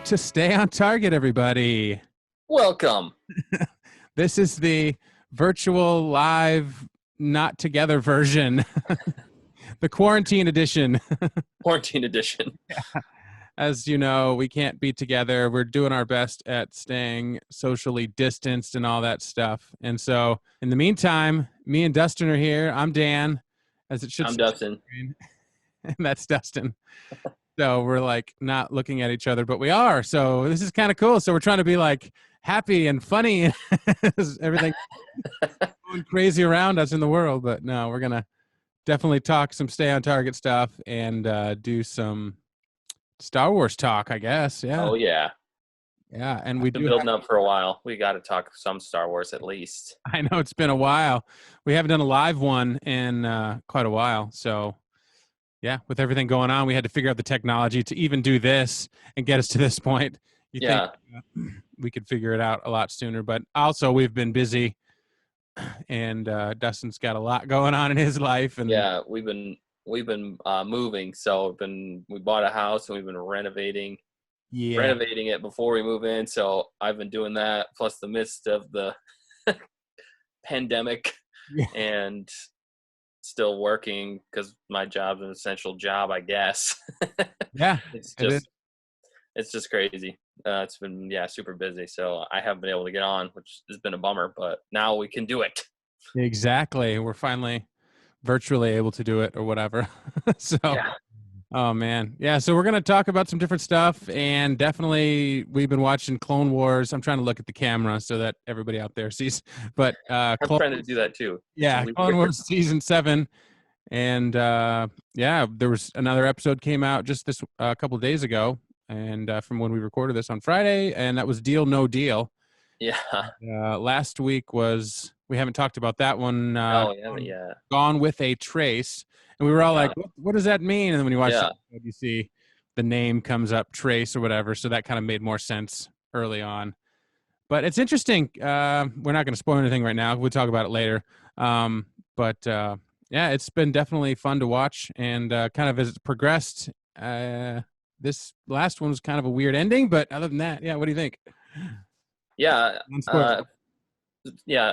to Stay on Target, everybody. Welcome. This is the virtual live, not together version, the quarantine edition. Quarantine edition. As you know, we can't be together. We're doing our best at staying socially distanced and all that stuff. And so, in the meantime, me and Dustin are here. I'm Dan, as it should I'm say, Dustin. and that's Dustin. So we're like not looking at each other, but we are. So this is kind of cool. So we're trying to be like happy and funny, everything going crazy around us in the world. But no, we're gonna definitely talk some Stay on Target stuff and do some Star Wars talk, I guess. Yeah. Oh yeah. Yeah, and we Been do. building up for a while. We got to talk some Star Wars at least. I know it's been a while. We haven't done a live one in quite a while. So yeah, with everything going on, we had to figure out the technology to even do this and get us to this point. You Yeah. think we could figure it out a lot sooner, but also we've been busy, and Dustin's got a lot going on in his life. And Yeah, we've been moving. So we bought a house and we've been renovating it before we move in. So I've been doing that plus the midst of the pandemic and still working because my job's an essential job, I guess. Yeah, it's just crazy. It's been super busy, so I haven't been able to get on, which has been a bummer, but now we can do it. Exactly. We're finally virtually able to do it or whatever. So Yeah. Oh man. Yeah, so we're going to talk about some different stuff, and definitely we've been watching Clone Wars. I'm trying to look at the camera so that everybody out there sees. But I'm trying to do that too. Yeah, Clone Wars season 7, and yeah, there was another episode came out just this a couple of days ago, and from when we recorded this on Friday, and that was Deal No Deal. Yeah. Last week was, we haven't talked about that one. No, yeah. Gone with a Trace, and we were all like, what does that mean? And then when you watch the episode, you see the name comes up, Trace or whatever, so that kind of made more sense early on. But it's interesting. We're not going to spoil anything right now. We'll talk about it later. But yeah, it's been definitely fun to watch, and kind of as it's progressed, this last one was kind of a weird ending, but other than that, yeah, what do you think? Yeah.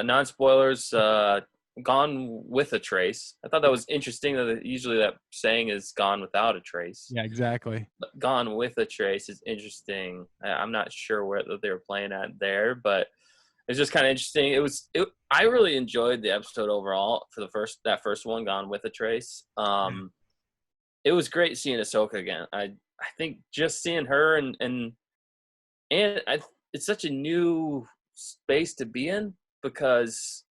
Non-spoilers. Gone with a Trace. I thought that was interesting that usually that saying is gone without a trace. Yeah, exactly. But gone with a trace is interesting. I'm not sure where they were playing at there, but it's just kind of interesting. I really enjoyed the episode overall for that first one, Gone with a Trace. It was great seeing Ahsoka again. I think just seeing her and it's such a new space to be in because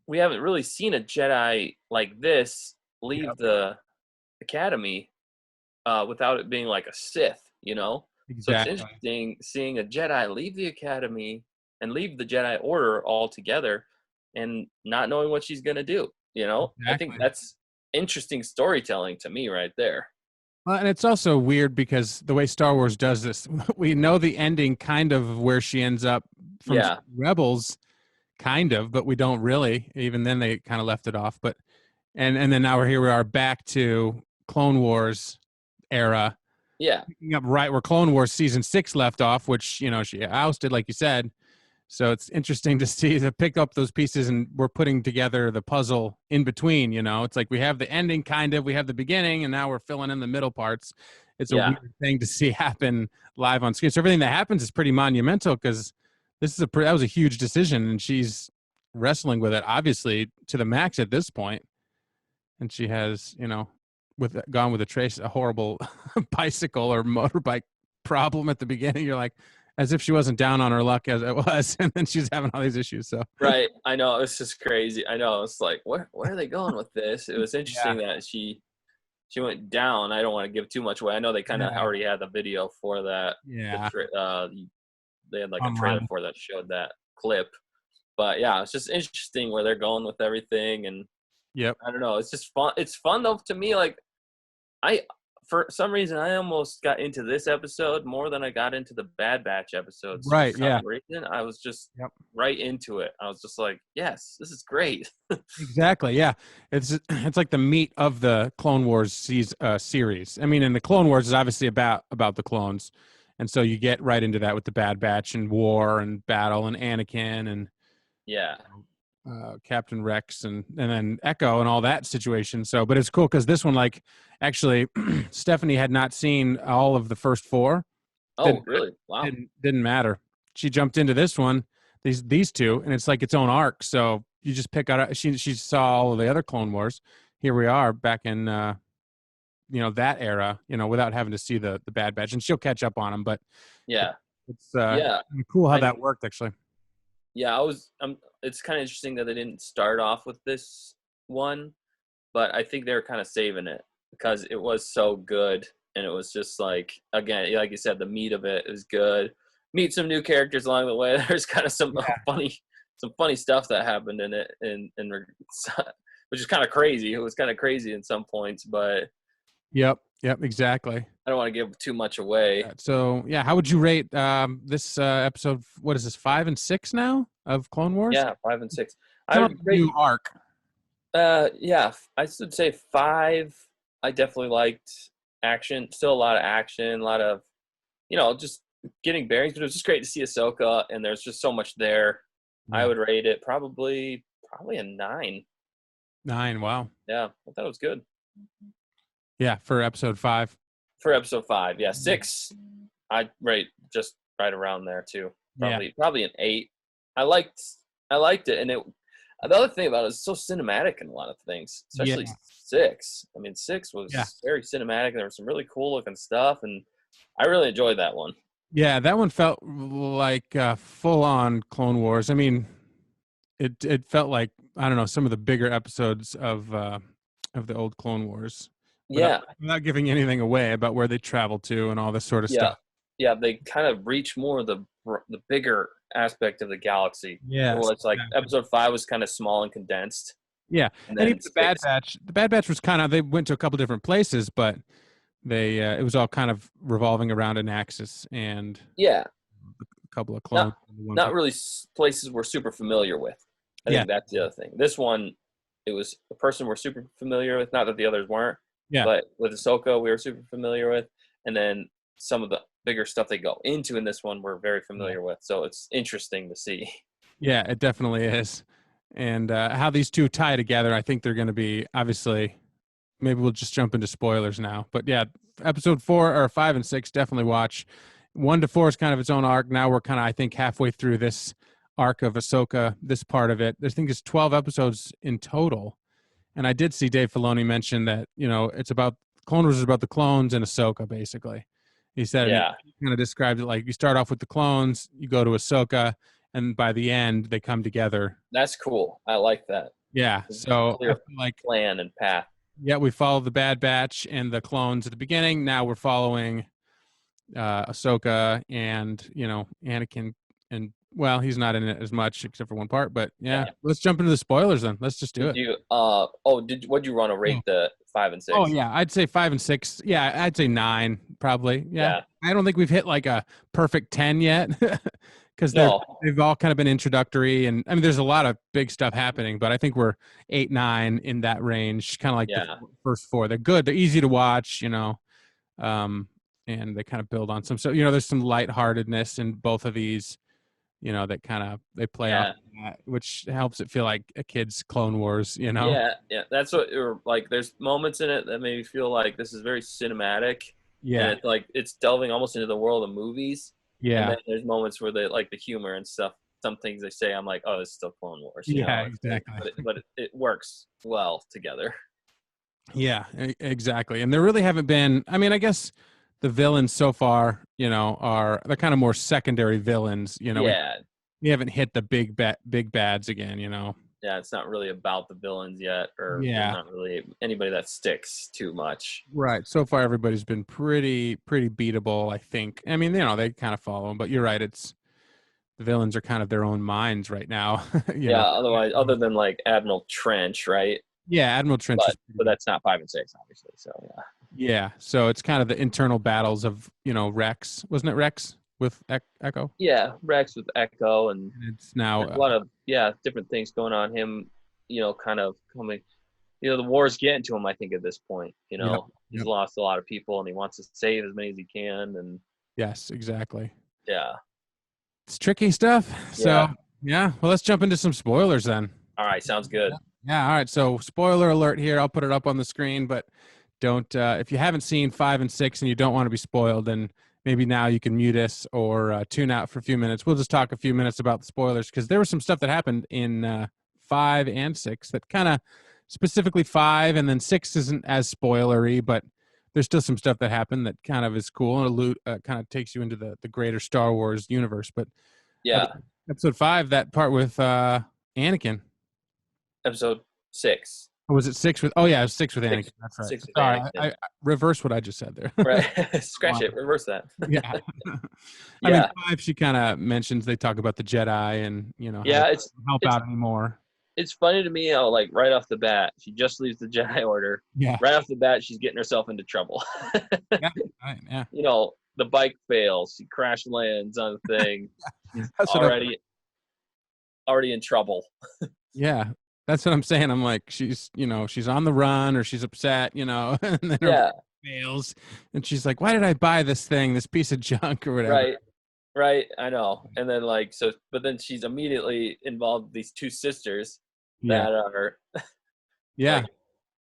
we haven't really seen a Jedi like this leave the academy without it being like a Sith, you know? Exactly. So it's interesting seeing a Jedi leave the academy and leave the Jedi Order altogether and not knowing what she's going to do, you know? Exactly. I think that's interesting storytelling to me right there. Well, and it's also weird because the way Star Wars does this, we know the ending kind of where she ends up from Rebels, kind of, but we don't really. Even then, they kind of left it off. But and then now we are back to Clone Wars era. Yeah, picking up right where Clone Wars season 6 left off, which she ousted, like you said. So it's interesting to pick up those pieces, and we're putting together the puzzle in between. It's like we have the ending, kind of, we have the beginning, and now we're filling in the middle parts. It's a weird thing to see happen live on screen. So everything that happens is pretty monumental because that was a huge decision, and she's wrestling with it obviously to the max at this point. And she has, Gone with a Trace, a horrible bicycle or motorbike problem at the beginning. You're like, as if she wasn't down on her luck as it was, and then she's having all these issues. So right, I know, it's just crazy. I know, it's like, where are they going with this? It was interesting that she went down. I don't want to give too much away. I know they kind of already had the video for that. Yeah, they had like a trailer for that showed that clip. But yeah, it's just interesting where they're going with everything, and I don't know. It's just fun. It's fun though to me. Like for some reason, I almost got into this episode more than I got into the Bad Batch episodes. Right, For yeah. some reason, I was just Yep. right into it. I was just like, yes, this is great. Exactly. Yeah. It's like the meat of the Clone Wars series. I mean, and the Clone Wars is obviously about the clones, and so you get right into that with the Bad Batch and war and battle and Anakin and Yeah. Captain Rex and then Echo and all that situation. So, but it's cool because this one, like, actually, Stephanie had not seen all of the first four. Oh, really? Wow. Didn't matter. She jumped into this one, these two, and it's like its own arc. So you just pick out. She saw all of the other Clone Wars. Here we are back in that era. Without having to see the Bad Batch, and she'll catch up on them. But Yeah. it's Yeah. cool how that worked actually. Yeah, it's kind of interesting that they didn't start off with this one, but I think they were kind of saving it because it was so good, and it was just like, again, like you said, the meat of it is good. Meet some new characters along the way. There's kind of some funny stuff that happened in it, which is kind of crazy. It was kind of crazy in some points, but Yep, exactly. I don't want to give too much away. So yeah, how would you rate this episode? What is this, 5 and 6 now of Clone Wars? Yeah, 5 and 6. I would rate, new arc. yeah, I should say 5. I definitely liked action. Still a lot of action, a lot of, just getting bearings. But it was just great to see Ahsoka, and there's just so much there. I would rate it probably a 9. 9. Wow. Yeah, I thought it was good. Yeah, for episode 5. For episode 5, yeah. 6, I'd rate just right around there too. Probably an 8. I liked it, and the other thing about it is so cinematic in a lot of things, especially 6. I mean, 6 was very cinematic. There was some really cool looking stuff, and I really enjoyed that one. Yeah, that one felt like full on Clone Wars. I mean, it felt like, I don't know, some of the bigger episodes of the old Clone Wars. Without giving anything away about where they travel to and all this sort of stuff. Yeah, they kind of reach more of the bigger aspect of the galaxy. Yeah. Well, it's like episode 5 was kind of small and condensed. Yeah, and even the Bad Batch was kind of, they went to a couple different places, but they it was all kind of revolving around an axis and a couple of clones. Not really places we're super familiar with. I think that's the other thing. This one, it was a person we're super familiar with. Not that the others weren't. Yeah. But with Ahsoka, we were super familiar with, and then some of the bigger stuff they go into in this one, we're very familiar with. So it's interesting to see. Yeah, it definitely is. And how these two tie together, I think they're going to be, obviously, maybe we'll just jump into spoilers now. But yeah, episode 4 or 5 and 6, definitely watch. 1 to 4 is kind of its own arc. Now we're kind of, I think, halfway through this arc of Ahsoka, this part of it. I think it's 12 episodes in total. And I did see Dave Filoni mention that, it's about, Clone Wars is about the clones and Ahsoka, basically. He said, he kind of described it like you start off with the clones, you go to Ahsoka, and by the end, they come together. That's cool. I like that. Yeah. So, like plan and path. Yeah, we followed the Bad Batch and the clones at the beginning. Now we're following Ahsoka and, Anakin. And, well, he's not in it as much except for one part. But, let's jump into the spoilers then. Let's just do it. What'd you want to rate the 5 and 6? Oh, yeah. I'd say 5 and 6. Yeah, I'd say 9, probably. Yeah. I don't think we've hit like a perfect 10 yet. Because they've all kind of been introductory. And, I mean, there's a lot of big stuff happening. But I think we're 8, 9 in that range. Kind of like the first 4. They're good. They're easy to watch, and they kind of build on some. So, there's some lightheartedness in both of these. That kind of, they play off that, which helps it feel like a kid's Clone Wars, Yeah, that's what, like, there's moments in it that made me feel like this is very cinematic. Yeah. And it's like, it's delving almost into the world of movies. Yeah. And then there's moments where they, like, the humor and stuff, some things they say, I'm like, oh, it's still Clone Wars. Exactly. But it works well together. Yeah, exactly. And there really haven't been, I mean, I guess the villains so far, they're kind of more secondary villains, we haven't hit the big bads again, Yeah, it's not really about the villains yet, or not really anybody that sticks too much. Right. So far, everybody's been pretty beatable, I think. I mean, they kind of follow them, but you're right. It's the villains are kind of their own minds right now. Otherwise, other than like Admiral Trench, right? Yeah, Admiral Trench. But that's not 5 and 6, obviously. So Yeah. So it's kind of the internal battles of, Rex. Wasn't it Rex with Echo? Yeah, Rex with Echo, and And it's now, there's a lot of different things going on. Him, kind of coming. The war's getting to him. I think at this point, yep. he's Yep. lost a lot of people, and he wants to save as many as he can. And Yes, exactly. yeah, It's tricky stuff. So, yeah. yeah. Well, let's jump into some spoilers then. All right, sounds good. Yeah. All right. So, spoiler alert here. I'll put it up on the screen, but don't, if you haven't seen 5 and 6 and you don't want to be spoiled, then maybe now you can mute us or tune out for a few minutes. We'll just talk a few minutes about the spoilers because there was some stuff that happened in 5 and 6 that kind of specifically 5, and then 6 isn't as spoilery, but there's still some stuff that happened that kind of is cool and kind of takes you into the greater Star Wars universe. But uh, Yeah, episode 5, that part with Anakin. episode 6. Or was it 6 with? Oh yeah, it was 6 with Anakin. Six, That's right. six with Sorry, Anakin. I reversed what I just said there. Right, scratch it, reverse that. Yeah. I mean, Yeah, 5, she kind of mentions they talk about the Jedi and how yeah. they It's don't help it's out anymore. it's funny to me how, like, right off the bat, she just leaves the Jedi Order. Yeah. Right off the bat, she's getting herself into trouble. Yeah. Right, yeah. The bike fails. She crash lands on the thing. She's That's what already in trouble. yeah. That's what I'm saying. I'm like, she's on the run or she's upset, and then her Yeah, fails, and she's like, "Why did I buy this thing, this piece of junk or whatever?" right, right. I know. And then, like, so, but then she's immediately involved with these two sisters Yeah. that are Yeah. like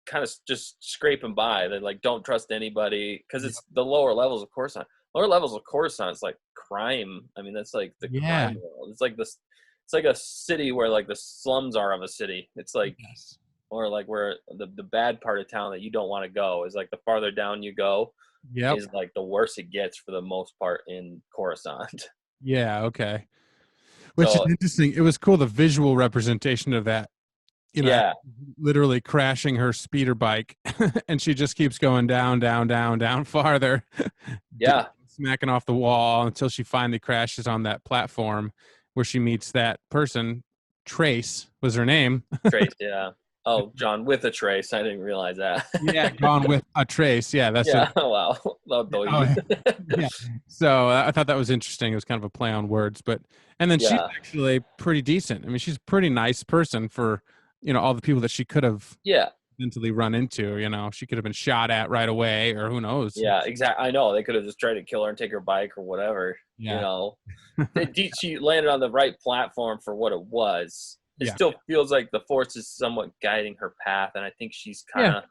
kind of just scraping by. They like don't trust anybody because it's the lower levels of Coruscant. Lower levels of Coruscant, it's like crime. I mean, that's like the Yeah. crime world. It's like this. It's like a city where like the slums are of a city. It's like, Yes. or like where the bad part of town that you don't want to go is like the farther down you go Yep. is like the worse it gets for the most part in Coruscant. Yeah. Okay. Which So is interesting. It was cool, the visual representation of that. yeah, Literally crashing her speeder bike, and she just keeps going down, down, down, down farther, yeah, smacking off the wall until she finally crashes on that platform where she meets that person. Trace was her name. Trace. Yeah. Oh, John with a trace. I didn't realize that. Yeah, gone with a trace. Yeah, that's Yeah. it. Wow. Oh, yeah. Yeah. So I thought that was interesting. It was kind of a play on words, and then she's Yeah. actually pretty decent. I mean, she's a pretty nice person for all the people that she could have Yeah. mentally run into. She could have been shot at right away, or who knows. Yeah. Exactly. I know they could have just tried to kill her and take her bike or whatever. Yeah. She landed on the right platform for what it was. It Yeah. still feels like the Force is somewhat guiding her path, and I think she's kind of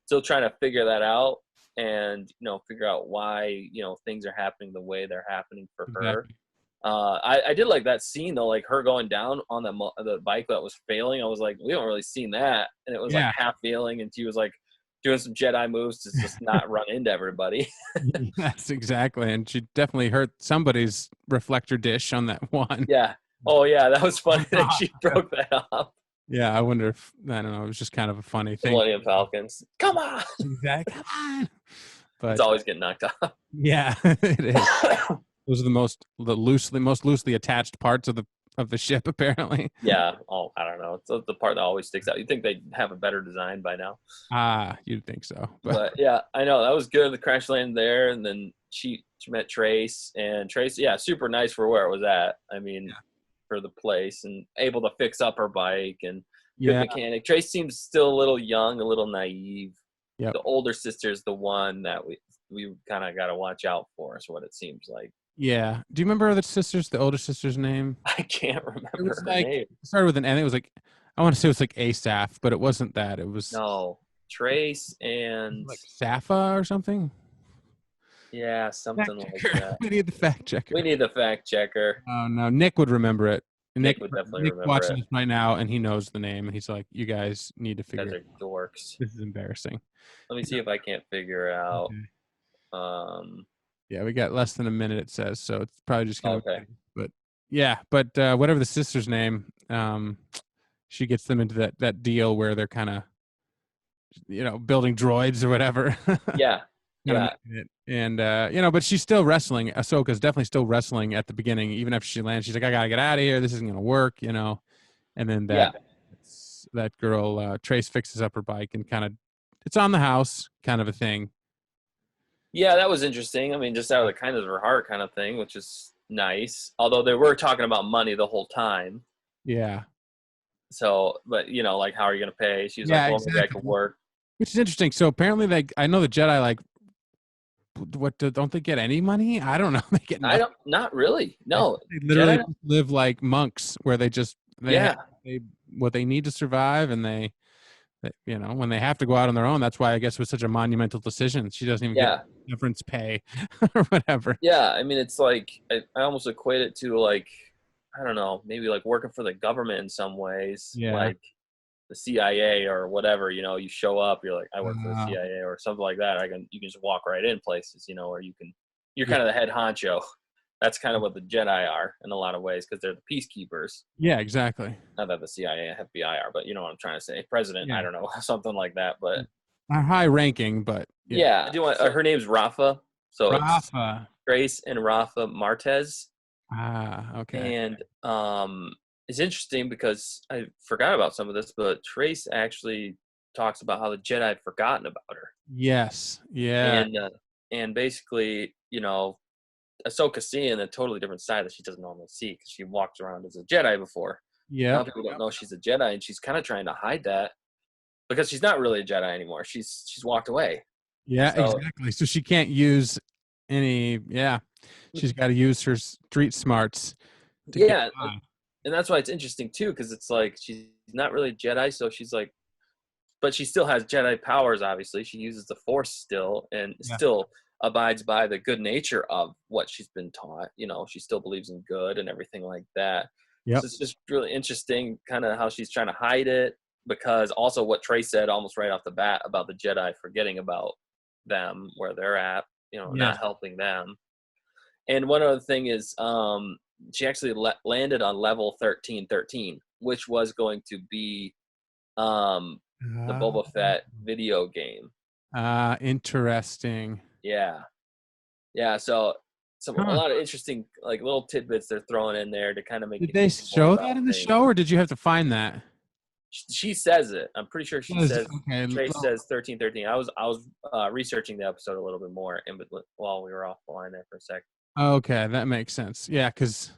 still trying to figure that out and figure out why things are happening the way they're happening for her. Exactly. I did like that scene though, like her going down on the bike that was failing. I was like, we don't really seen that, and it was Yeah. like half failing, and she was like doing some Jedi moves to just not run into everybody. Yes, exactly. And she definitely hurt somebody's reflector dish on that one. Yeah. Oh yeah, that was funny that she broke that off. Yeah, I wonder if, I don't know, it was just kind of a funny The thing. Millennium Falcons. Come on. Exactly. Come on. But It's always getting knocked off. yeah, it is. Those are the most loosely attached parts of the ship, apparently. Yeah. Oh, I don't know. It's the part that always sticks out. You'd think they'd have a better design by now. You'd think so. But yeah, I know that was good. The crash land there, and then she met Trace, and Trace, yeah, super nice for where it was at. I mean, for the place, and able to fix up her bike and good mechanic. Trace seems still a little young, a little naive. Yep. The older sister's the one that we kind of got to watch out for. Is what it seems like. Yeah. Do you remember the older sister's name? I can't remember was her like, name. It started with an N. It was like, I want to say it was like Asaph, but it wasn't that. It was No, Trace and like Safa or something. yeah, something like that. We need the fact checker. We need the fact checker. Oh no, Nick would remember it. Nick would definitely remember watching it. this right now, and he knows the name, and he's like, "You guys need to figure Guys it are dorks. This is embarrassing." Let me see if I can't figure it out. Okay. Yeah, we got less than a minute. It says so. It's probably just gonna. Okay. But yeah, whatever the sister's name, she gets them into that deal where they're kind of, building droids or whatever. Yeah. Yeah. And but she's still wrestling. Ahsoka's definitely still wrestling at the beginning, even after she lands. She's like, I gotta get out of here. This isn't gonna work, And then that girl Trace fixes up her bike and kind of, it's on the house kind of a thing. Yeah, that was interesting. I mean, just out of the kindness of her heart kind of thing, which is nice. Although they were talking about money the whole time. Yeah. So, but like, how are you going to pay? She was like, Yeah, well, maybe I could exactly. work. Which is interesting. So apparently, like, I know the Jedi, like, don't they get any money? I don't know. They get I nothing. don't, not really. I think No, they literally Jedi. just live like monks, where they have Yeah, they what they need to survive, and when they have to go out on their own. That's why I guess it was such a monumental decision. She doesn't even get yeah, severance pay or whatever. yeah. I mean, it's like I almost equate it to like, I don't know, maybe like working for the government in some ways, Yeah. like the CIA or whatever. You show up, you're like, I work for the Uh, CIA or something like that. You can just walk right in places, or you're yeah. kind of the head honcho. That's kind of what the Jedi are in a lot of ways because they're the peacekeepers. Yeah. Exactly. Not that the CIA and FBI are, but you know what I'm trying to say. President, I Yeah. don't know, something like that. But High ranking, but yeah. yeah, I do want. Her name's Rafa, so it's Rafa. Grace and Rafa Martez, Okay. and it's interesting because I forgot about some of this, but Trace actually talks about how the Jedi had forgotten about her, Yes. Yeah. and basically, Ahsoka seeing a totally different side that she doesn't normally see because she walked around as a Jedi before. A lot Yep. of people don't know she's a Jedi, and she's kind of trying to hide that because she's not really a Jedi anymore. She's walked away. Yeah, So exactly. So she can't use any. Yeah, she's got to use her street smarts to get yeah, by. and that's why it's interesting too, because it's like she's not really a Jedi, so she's like, but she still has Jedi powers. Obviously, she uses the Force still, and Yeah. still abides by the good nature of what she's been taught. She still believes in good and everything like that. Yep. So it's just really interesting, kind of how she's trying to hide it, because also what Trey said almost right off the bat about the Jedi forgetting about them where they're at, Yes. not helping them. And one other thing is, she actually landed on level 1313, which was going to be um, the Uh, Boba Fett video game. Interesting. Yeah, yeah. So a Huh. lot of interesting like little tidbits they're throwing in there to kind of make Did you they think more show about that in the things. show, or did you have to find that? She says it. I'm pretty sure she says. Okay. Trace says 1313. I was researching the episode a little bit more while we were offline there for a sec. Okay, that makes sense. Yeah, because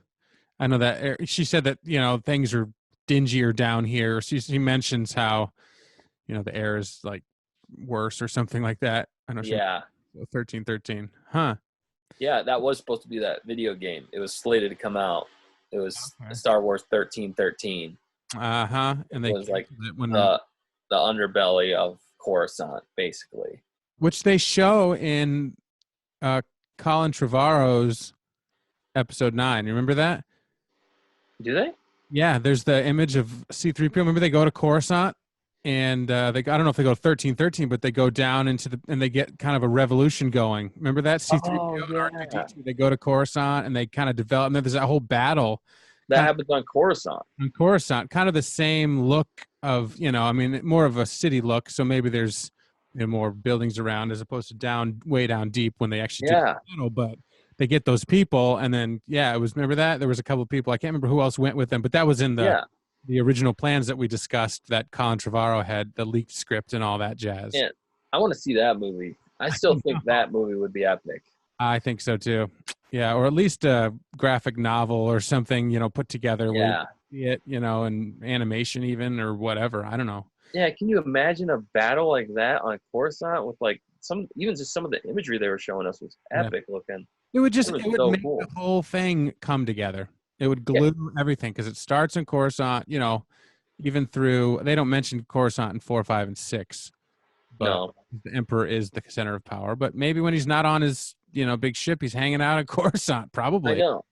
I know that she said that things are dingier down here. She mentions how the air is like worse or something like that. I know she Yeah, 1313. Huh. yeah. That was supposed to be that video game. It was slated to come out. It was Okay. Star Wars 1313. Uh-huh. It And they was like canceled it when the underbelly of Coruscant, basically. which they show in uh Colin Trevorrow's episode 9. You remember that? Do they? Yeah, there's the image of C3PO. Remember they go to Coruscant and I don't know if they go to 1313, but they go down and they get kind of a revolution going. Remember that Oh C3PO and yeah, R2D2, they go to Coruscant and they kind of develop, and then there's that whole battle that kind happens on Coruscant. of on Coruscant, kind of the same look of, I mean, more of a city look. So maybe there's more buildings around as opposed to way down deep when they actually do the Yeah, battle, but they get those people, and then it was, remember that there was a couple of people, I can't remember who else went with them, but that was in the yeah, original plans that we discussed, that Colin Trevorrow had, the leaked script and all that jazz. yeah. I want to see that movie. I still think that movie would be epic. I think so too. Yeah, or at least a graphic novel or something, put together where Yeah, you see it, and animation even or whatever. I don't know. yeah. Can you imagine a battle like that on Coruscant with like even just some of the imagery they were showing us was Yeah. epic looking. It would It was it would so make cool. the whole thing come together. It would Yeah, glue everything because it starts in Coruscant, even through, they don't mention Coruscant in 4, 5, and 6, but no, the Emperor is the center of power. But maybe when he's not on his, big ship, he's hanging out at Coruscant, I probably. know.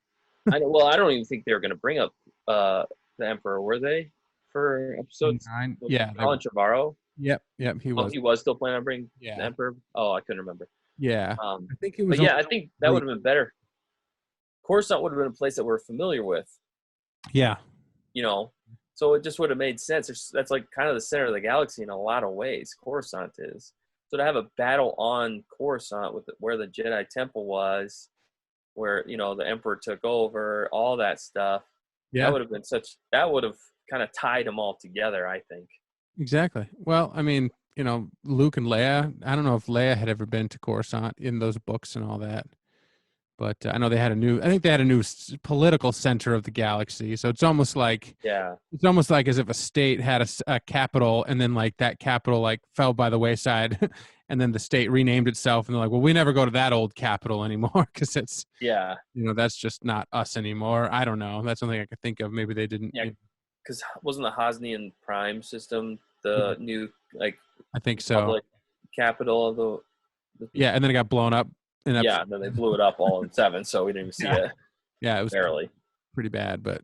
I know. Well, I don't even think they were going to bring up the Emperor, were they? For episodes Nine. with Yeah, they Colin were. Trevorrow. Yep, he Oh, was. he was still planning on bringing the Yeah, Emperor. Oh, I couldn't remember. yeah. I think it But was only yeah, I think that 3. would have been better. Coruscant would have been a place that we're familiar with, Yeah, you know. So it just would have made sense. That's like kind of the center of the galaxy in a lot of ways. Coruscant is. So to have a battle on Coruscant with where the Jedi Temple was, where the Emperor took over, all that stuff, that yeah, would have been that would have kind of tied them all together. I think. exactly. Well, I mean, Luke and Leia. I don't know if Leia had ever been to Coruscant in those books and all that, but I know I think they had a new political center of the galaxy. So Yeah. it's almost like as if a state had a capital, and then like that capital like fell by the wayside, and then the state renamed itself, and they're like, well, we never go to that old capital anymore because it's Yeah. that's just not us anymore. I don't know. That's something I could think of. Maybe they didn't. Yeah. Because wasn't the Hosnian Prime system the new like I think so. public capital of the Yeah, and then it got blown up. and then they blew it up all in 7, so we didn't even see it. Yeah, it was barely. pretty bad, but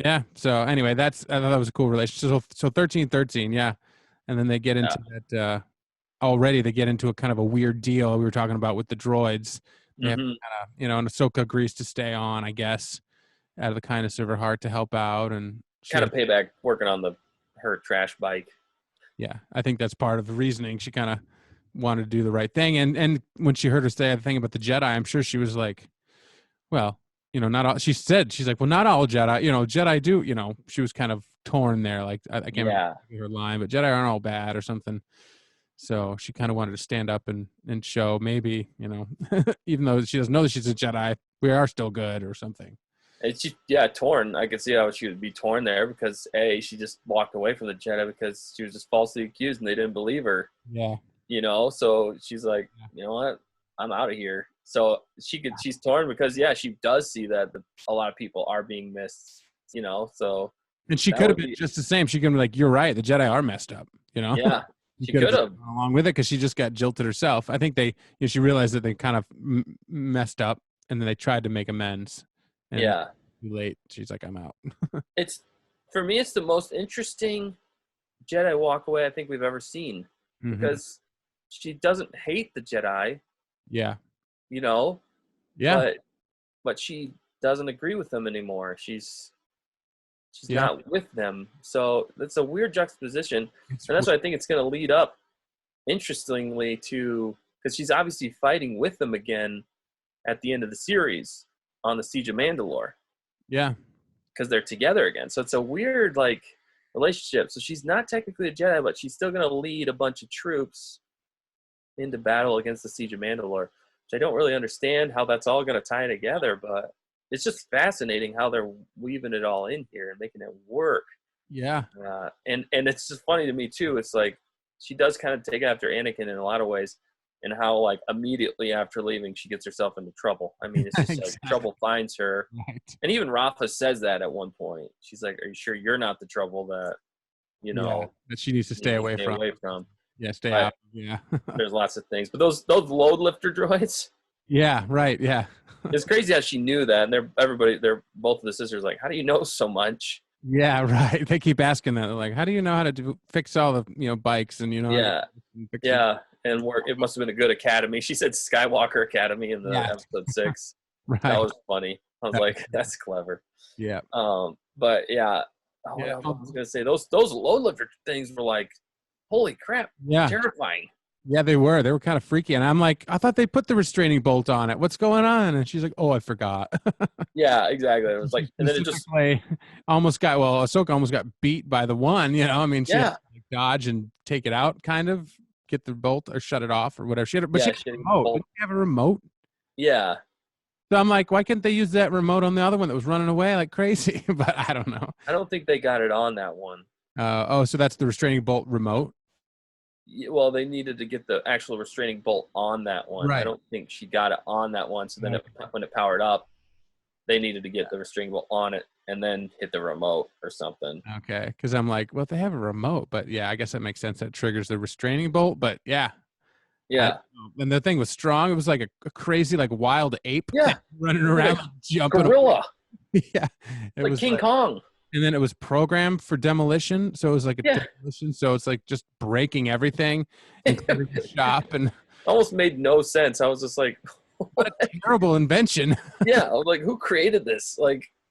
yeah. So anyway, I thought that was a cool relationship. So 1313, yeah, and then they get into that. Already they get into a kind of a weird deal we were talking about with the droids. They have to and Ahsoka agrees to stay on, I guess, out of the kindness of her heart to help out, and kind of payback working on her trash bike. Yeah, I think that's part of the reasoning. She kind of wanted to do the right thing, and when she heard her say the thing about the Jedi, I'm sure she was like, well, not all. She's like, well, not all Jedi. Jedi do. She was kind of torn there. Like I can't remember her line, but Jedi aren't all bad or something. So she kind of wanted to stand up and show maybe, even though she doesn't know that she's a Jedi, we are still good or something. And torn. I could see how she would be torn there because she just walked away from the Jedi because she was just falsely accused and they didn't believe her. Yeah. So she's like, you know what? I'm out of here. So she's torn because she does see that a lot of people are being missed, so. And she could have been just the same. She could be like, you're right. The Jedi are messed up, Yeah. She could have along with it because she just got jilted herself. I think she realized that they kind of messed up, and then they tried to make amends. And too late. She's like, I'm out. For me, it's the most interesting Jedi walk away I think we've ever seen because she doesn't hate the Jedi. Yeah. Yeah. But she doesn't agree with them anymore. She's not with them. So that's a weird juxtaposition. And that's why I think it's going to lead up, interestingly, to – because she's obviously fighting with them again at the end of the series on the Siege of Mandalore. Yeah. Because they're together again. So it's a weird, relationship. So she's not technically a Jedi, but she's still going to lead a bunch of troops into battle against the Siege of Mandalore, which I don't really understand how that's all going to tie together, but – it's just fascinating how they're weaving it all in here and making it work. Yeah. And it's just funny to me too. It's like she does kind of take after Anakin in a lot of ways, and how immediately after leaving she gets herself into trouble. I mean, it's just exactly. Trouble finds her. Right. And even Rafa says that at one point. She's like, "Are you sure you're not the trouble that that she needs to stay away from?" Yeah, stay out. Yeah. There's lots of things, but those load lifter droids. Yeah. Right. Yeah. It's crazy how she knew that, and they're both of the sisters like, how do you know so much? Yeah, right. They keep asking that. They're like, how do you know how to fix all the bikes and and work? It must have been a good academy. She said Skywalker Academy in the episode 6. Right. That was funny. I was like, that's clever. Yeah. But I was gonna say those load lifter things were like, holy crap, terrifying. Yeah, they were. They were kind of freaky. And I'm like, I thought they put the restraining bolt on it. What's going on? And she's like, oh, I forgot. Yeah, exactly. It was like, and then it just Ahsoka almost got beat by the one, I mean, she had to dodge and take it out, kind of get the bolt or shut it off or whatever. She had a remote. Didn't she have a remote? Yeah. So I'm like, why couldn't they use that remote on the other one that was running away like crazy? But I don't know. I don't think they got it on that one. So that's the restraining bolt remote? Well, they needed to get the actual restraining bolt on that one. Right. I don't think she got it on that one. So then when it powered up, they needed to get the restraining bolt on it and then hit the remote or something. Okay. Because I'm like, well, they have a remote. But, I guess that makes sense. That triggers the restraining bolt. But, yeah. And the thing was strong. It was like a crazy, wild ape running around, jumping. Gorilla. Yeah. It was King Kong. And then it was programmed for demolition. So it was like a demolition. So it's like just breaking everything, including the shop. And almost made no sense. I was just like, what a terrible invention. Yeah. I was like, who created this?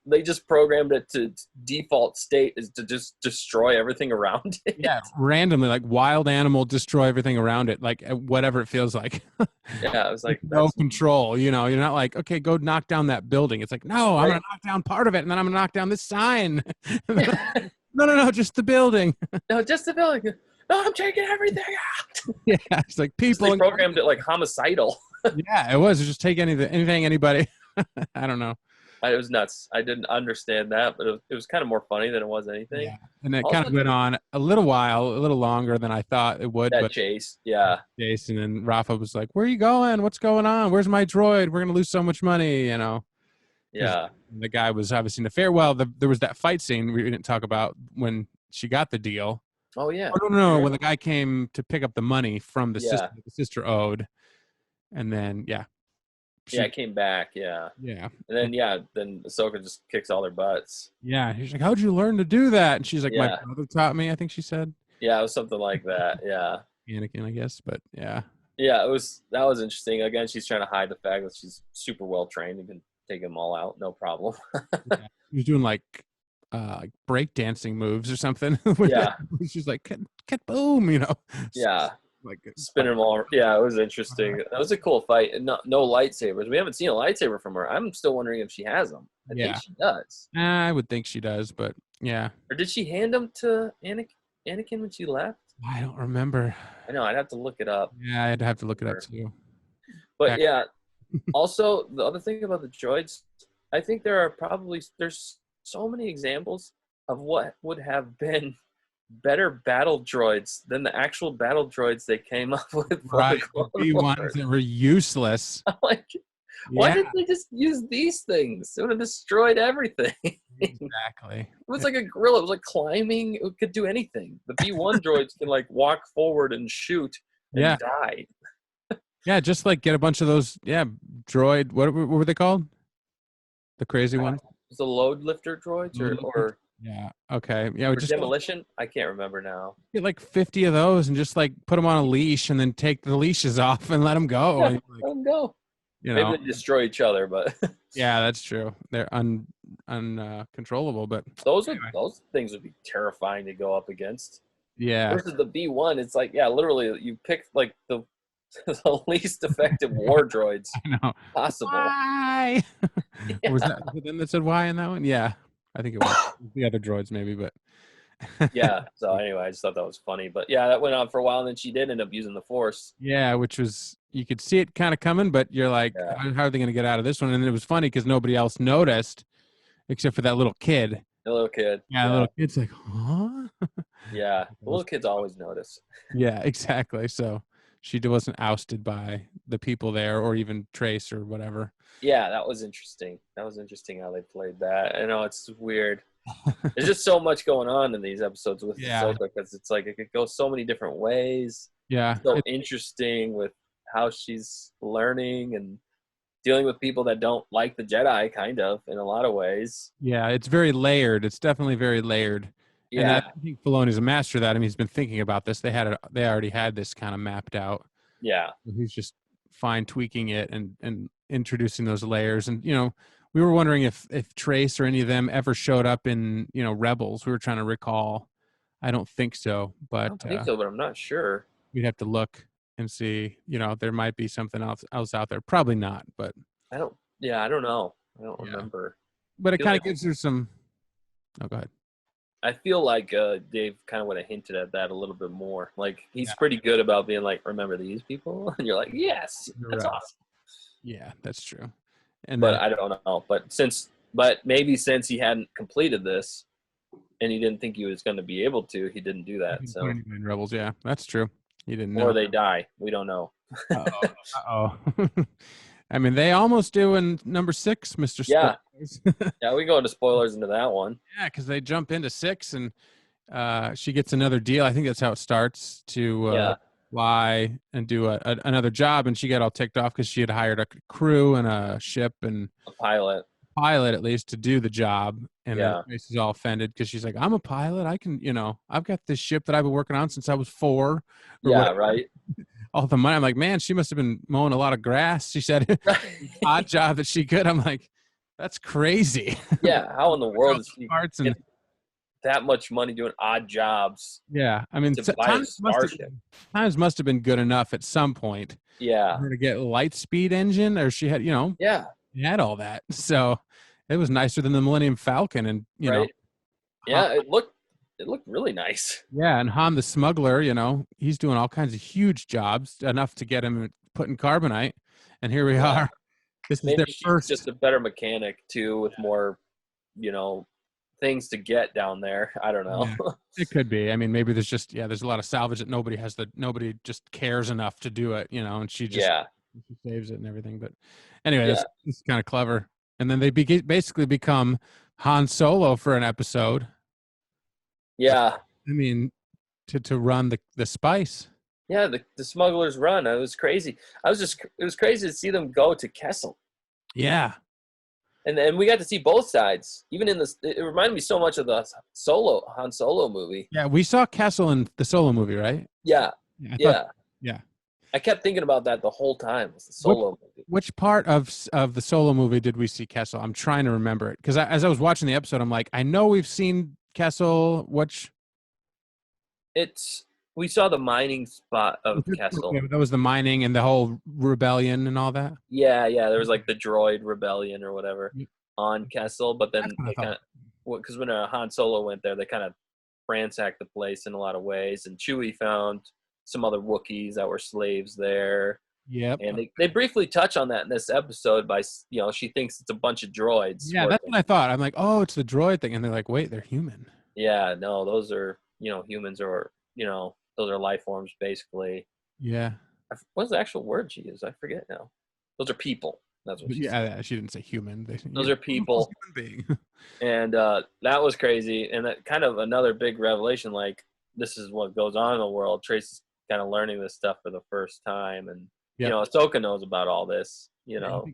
They just programmed it to default state is to just destroy everything around it. Yeah. Randomly, wild animal, destroy everything around it. Whatever it feels like. Yeah. I was like, no control, you're not like, okay, go knock down that building. It's like, no, I'm going to knock down part of it. And then I'm going to knock down this sign. No, just the building. No, just the building. no, I'm taking everything out. Yeah, it's like Because people. they programmed it like homicidal. Yeah, it was just take anything, anybody. I don't know. It was nuts. I didn't understand that, but it was kind of more funny than it was anything. Yeah, and it kind Also, of went on a little longer than I thought it would. that But chase, yeah, Jason and Rafa was like, "Where are you going? What's going on? Where's my droid? We're gonna lose so much money," you know. Because yeah, the guy was obviously in the farewell. There was that fight scene we didn't talk about when she got the deal. oh yeah, Oh, no, when the guy came to pick up the money from the sister, yeah, the sister owed, and then yeah. It came back, yeah, yeah, and then Ahsoka just kicks all their butts. yeah. He's like, "How'd you learn to do that?" And she's like, "My Yeah, brother taught me." I think she said yeah, it was something like that. Yeah, Anakin, I guess, but yeah, yeah, that was interesting. Again, she's trying to hide the fact that she's super well trained and can take them all out, no problem. yeah. He was doing like break dancing moves or something. Yeah, She's like, "Cat boom," you know. yeah. Like Spinning them all. Yeah, it was interesting. That was a cool fight. And no lightsabers. We haven't seen a lightsaber from her. I'm still wondering if she has them. I think she does. I would think she does, but yeah, Or did she hand them to Anakin when she left? I don't remember. I know. I'd have to look it up. Yeah, I'd have to look it up too. But yeah. Also, the other thing about the droids, I think there's so many examples of what would have been better battle droids than the actual battle droids they came up with. Right, For the B-1s that were useless. I'm like, why didn't they just use these things? It would have destroyed everything. Exactly. It was like a gorilla. It was like climbing. It could do anything. The B1 droids can like walk forward and shoot and die. Yeah, just like get a bunch of those. Yeah, droid. What were they called? The crazy ones. Was the load lifter droids or Yeah. Okay. Yeah. We just demolition? I can't remember now. get like 50 of those and just like put them on a leash and then take the leashes off and let them go. Yeah, And, let them go. you know. Maybe they destroy each other, but Yeah, that's true. They're uncontrollable, but those things would be terrifying to go up against. yeah. Versus the B1, it's like, yeah, literally you pick like the least effective war droids I know. possible. Why? Yeah. Was that them that said why in that one? Yeah, I think it was the other droids maybe, but Yeah. So anyway, I just thought that was funny. But yeah, that went on for a while, and then she did end up using the Force. yeah, which was you could see it kind of coming, but you're like, Yeah. how are they going to get out of this one? And it was funny because nobody else noticed except for that little kid. The little kid. Yeah, the little kid's like, huh? Yeah. The little kids always notice. Yeah, exactly. So she wasn't ousted by the people there or even Trace or whatever. Yeah, that was interesting. That was interesting how they played that. I know it's weird. There's just so much going on in these episodes with Ahsoka because it's like it could go so many different ways. Yeah. So interesting with how she's learning and dealing with people that don't like the Jedi, kind of, in a lot of ways. Yeah, it's very layered. It's definitely very layered. Yeah. And I think Filoni's a master of that. I mean, he's been thinking about this. They already had this kind of mapped out. Yeah. He's just fine tweaking it and introducing those layers. And, you know, we were wondering if Trace or any of them ever showed up in, you know, Rebels. We were trying to recall. I don't think so, but I don't think so, but I'm not sure. We'd have to look and see, you know, there might be something else out there. Probably not, but I don't know. I don't remember. But it kind of gives her some. Oh, go ahead. I feel like Dave kind of would have hinted at that a little bit more. Like he's pretty good about being like, remember these people? And you're like, yes, that's awesome. Yeah, that's true. And but I don't know. But maybe since he hadn't completed this and he didn't think he was going to be able to, he didn't do that. So in Rebels, yeah, that's true. He didn't know. Or they die. We don't know. Uh-oh. I mean, they almost do in number 6, Mr. Yeah. Spoilers. Yeah, we go into spoilers into that one. Yeah, because they jump into 6 and she gets another deal. I think that's how it starts to fly and do another job. And she got all ticked off because she had hired a crew and a ship and a pilot at least to do the job. And then Grace is all offended because she's like, I'm a pilot. I can, you know, I've got this ship that I've been working on since I was 4. Right. All the money. I'm like, man, she must have been mowing a lot of grass. She said, odd job that she could. I'm like, that's crazy. Yeah. How in the world is she get that much money doing odd jobs? Yeah. I mean, times must have been good enough at some point. Yeah. For her to get a light speed engine, or she had, you know, she had all that. So it was nicer than the Millennium Falcon. And, you know, yeah, it looked really nice. Yeah, and Han the smuggler, he's doing all kinds of huge jobs, enough to get him put in carbonite. And here we Yeah, are. This is their maybe she's first. just a better mechanic too, with more, you know, things to get down there. I don't know. Yeah, it could be. I mean, maybe there's a lot of salvage that nobody just cares enough to do it, and she just Yeah, she saves it and everything. But anyway, yeah, this is kind of clever. And then they basically become Han Solo for an episode. yeah, I mean, to run the spice. yeah. The smugglers run. It was crazy. It was crazy to see them go to Kessel. Yeah. And we got to see both sides. Even in this, it reminded me so much of the Han Solo movie. Yeah, we saw Kessel in the Solo movie, right? Yeah, Yeah, I thought. yeah. Yeah. I kept thinking about that the whole time. It's the Which, Solo movie. which part of the Solo movie did we see Kessel? I'm trying to remember it because as I was watching the episode, I'm like, I know we've seen Kessel. Which We saw the mining spot of okay, Kessel. that was the mining and the whole rebellion and all that. Yeah, yeah. There was like the droid rebellion or whatever on Kessel, but then That's what I they thought. kind of, because when Han Solo went there, they kind of ransacked the place in a lot of ways, and Chewie found some other Wookiees that were slaves there. Yep. And they briefly touch on that in this episode by, she thinks it's a bunch of droids. Yeah, that's what I thought. I'm like, oh, it's the droid thing, and they're like, wait, they're human. Yeah, no, those are, humans, or, those are life forms basically. Yeah. What's the actual word she used? I forget now. Those are people. That's what she said. Yeah, she didn't say human. Those are people. Human being. And that was crazy. And that kind of another big revelation, like, this is what goes on in the world. Trace is kind of learning this stuff for the first time. And, Yep. Ahsoka knows about all this,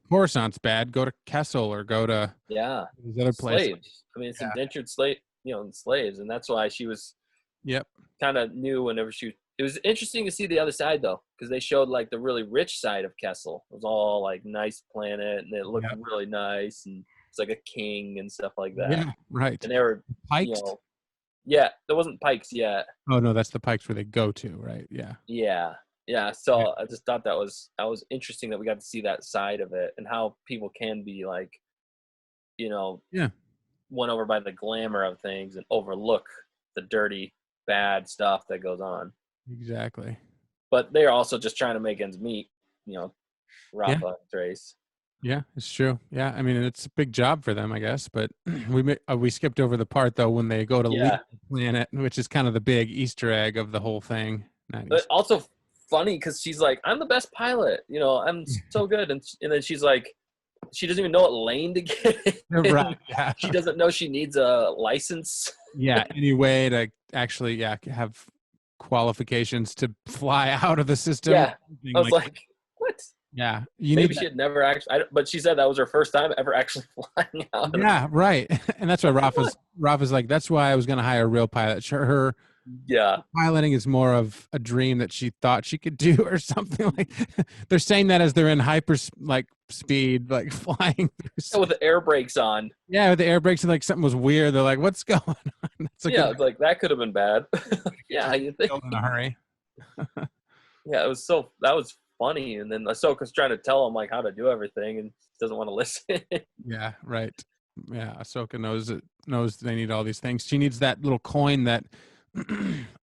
Coruscant's bad. Go to Kessel or go to Yeah. these other places. Slaves. I mean, it's indentured slaves. And that's why she was Yep. kind of knew whenever it was interesting to see the other side, though, because they showed like the really rich side of Kessel. It was all like nice planet, and it looked really nice, and it's like a king and stuff like that. Yeah, right. And they were Pikes. Yeah, there wasn't Pikes yet. Oh no, that's the Pikes where they go to, right? Yeah. Yeah. So I just thought that was interesting that we got to see that side of it, and how people can be like, won over by the glamour of things and overlook the dirty, bad stuff that goes on. Exactly. But they're also just trying to make ends meet, Rafa and Trace. Yeah, it's true. Yeah, I mean, it's a big job for them, I guess. But we skipped over the part though when they go to leave the planet, which is kind of the big Easter egg of the whole thing. But also funny because she's like, "I'm the best pilot. I'm so good," and then she's like, she doesn't even know what lane to get in. Right. Yeah. She doesn't know she needs a license. Yeah. Any way to actually, have qualifications to fly out of the system. Yeah. I was like, what? Yeah. Maybe she had never actually, but she said that was her first time ever actually flying out. Yeah, right. And that's why Rafa's like, that's why I was going to hire a real pilot. Her piloting is more of a dream that she thought she could do or something. Like they're saying that as they're in hyper speed, like flying. With the air brakes on. Yeah, with the air brakes, and like something was weird. They're like, what's going on? It's like that could have been bad. Yeah, you think in a hurry. Yeah, that was funny. And then Ahsoka's trying to tell him like how to do everything, and doesn't want to listen. Yeah, right. Yeah, Ahsoka knows they need all these things. She needs that little coin that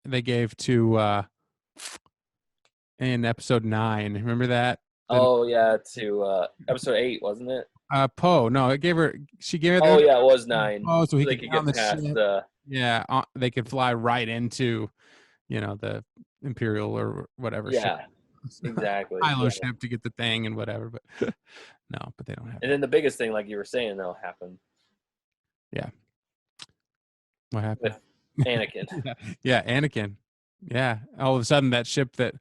they gave to in episode 9. Remember that? Oh yeah, to episode 8, wasn't it? Poe. No, she gave her. Oh yeah, it was 9. Oh, so they could get past the. Yeah, they could fly right into, the Imperial or whatever. Yeah, ship. Exactly. Kylo ship to get the thing and whatever, but no, but they don't have. And then the biggest thing, like you were saying, though, happened. Yeah. What happened? With Anakin. Yeah, Anakin. Yeah, all of a sudden that ship that